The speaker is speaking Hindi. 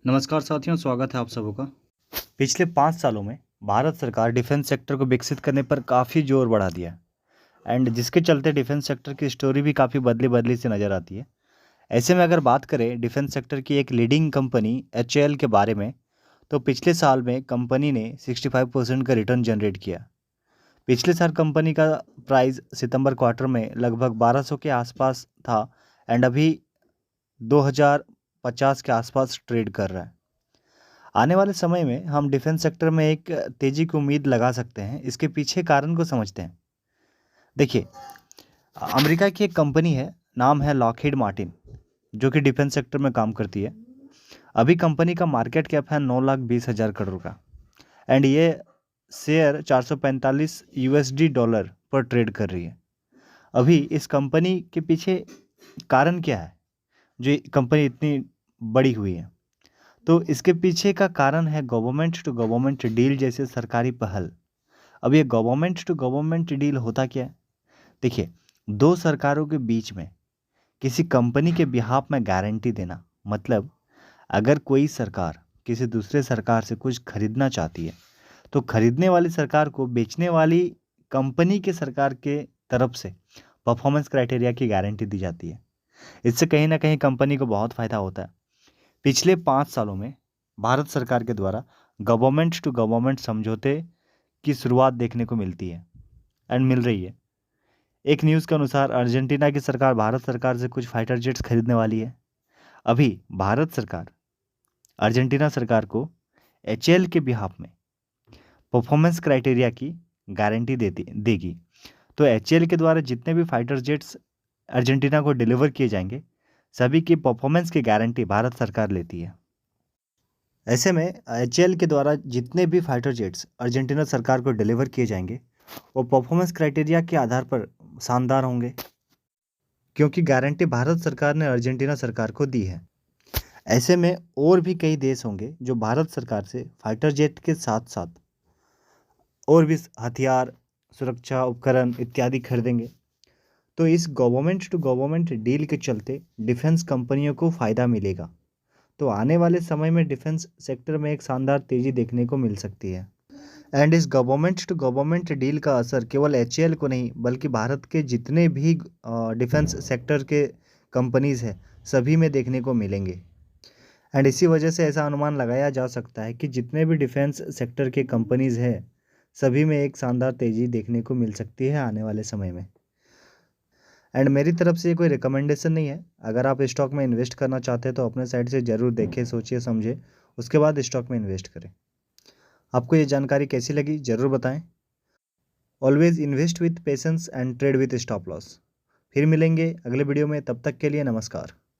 नमस्कार साथियों, स्वागत है आप सबों का। पिछले 5 सालों में भारत सरकार डिफेंस सेक्टर को विकसित करने पर काफ़ी जोर बढ़ा दिया है एंड जिसके चलते डिफेंस सेक्टर की स्टोरी भी काफ़ी बदली-बदली सी नज़र आती है। ऐसे में अगर बात करें डिफेंस सेक्टर की एक लीडिंग कंपनी एचएएल के बारे में, तो पिछले साल में कंपनी ने 65% का रिटर्न जनरेट किया। पिछले साल कंपनी का प्राइस सितंबर क्वार्टर में लगभग 1200 के आसपास था एंड अभी 2050 के आसपास ट्रेड कर रहा है। आने वाले समय में हम डिफेंस सेक्टर में एक तेज़ी की उम्मीद लगा सकते हैं। इसके पीछे कारण को समझते हैं। देखिए, अमेरिका की एक कंपनी है, नाम है लॉकहीड मार्टिन, जो कि डिफेंस सेक्टर में काम करती है। अभी कंपनी का मार्केट कैप है 9,20,000 करोड़ का एंड ये शेयर 445 यूएसडी डॉलर पर ट्रेड कर रही है। अभी इस कंपनी के पीछे कारण क्या है जो ये कंपनी इतनी बड़ी हुई है? तो इसके पीछे का कारण है गवर्नमेंट टू गवर्नमेंट डील जैसे सरकारी पहल। अब ये गवर्नमेंट टू गवर्नमेंट डील होता क्या है? देखिए, दो सरकारों के बीच में किसी कंपनी के बिहाफ में गारंटी देना, मतलब अगर कोई सरकार किसी दूसरे सरकार से कुछ खरीदना चाहती है, तो खरीदने वाली सरकार को बेचने वाली कंपनी के सरकार के तरफ से परफॉर्मेंस क्राइटेरिया की गारंटी दी जाती है। इससे कहीं ना कहीं कंपनी को बहुत फ़ायदा होता है। पिछले 5 सालों में भारत सरकार के द्वारा गवर्नमेंट टू गवर्नमेंट समझौते की शुरुआत देखने को मिलती है एंड मिल रही है। एक न्यूज़ के अनुसार अर्जेंटीना की सरकार भारत सरकार से कुछ फाइटर जेट्स खरीदने वाली है। अभी भारत सरकार अर्जेंटीना सरकार को एचएएल के बिहाफ में परफॉर्मेंस क्राइटेरिया की गारंटी देगी। तो एचएएल के द्वारा जितने भी फाइटर जेट्स अर्जेंटीना को डिलीवर किए जाएंगे, सभी की परफॉर्मेंस की गारंटी भारत सरकार लेती है। ऐसे में एचएएल के द्वारा जितने भी फाइटर जेट्स अर्जेंटीना सरकार को डिलीवर किए जाएंगे, वो परफॉर्मेंस क्राइटेरिया के आधार पर शानदार होंगे, क्योंकि गारंटी भारत सरकार ने अर्जेंटीना सरकार को दी है। ऐसे में और भी कई देश होंगे जो भारत सरकार से फाइटर जेट के साथ साथ और भी हथियार, सुरक्षा उपकरण इत्यादि खरीदेंगे। तो इस गवर्नमेंट टू गवर्नमेंट डील के चलते डिफेंस कंपनियों को फ़ायदा मिलेगा। तो आने वाले समय में डिफेंस सेक्टर में एक शानदार तेज़ी देखने को मिल सकती है एंड इस गवर्नमेंट टू गवर्नमेंट डील का असर केवल एचएएल को नहीं, बल्कि भारत के जितने भी डिफेंस सेक्टर के कंपनीज़ हैं, सभी में देखने को मिलेंगे। एंड इसी वजह से ऐसा अनुमान लगाया जा सकता है कि जितने भी डिफेंस सेक्टर के कंपनीज़ हैं, सभी में एक शानदार तेज़ी देखने को मिल सकती है आने वाले समय में। एंड मेरी तरफ से ये कोई रिकमेंडेशन नहीं है। अगर आप स्टॉक में इन्वेस्ट करना चाहते हैं तो अपने साइड से ज़रूर देखें, सोचिए, समझे, उसके बाद स्टॉक में इन्वेस्ट करें। आपको ये जानकारी कैसी लगी ज़रूर बताएं। Always invest with patience and trade with stop loss. फिर मिलेंगे अगले वीडियो में, तब तक के लिए नमस्कार।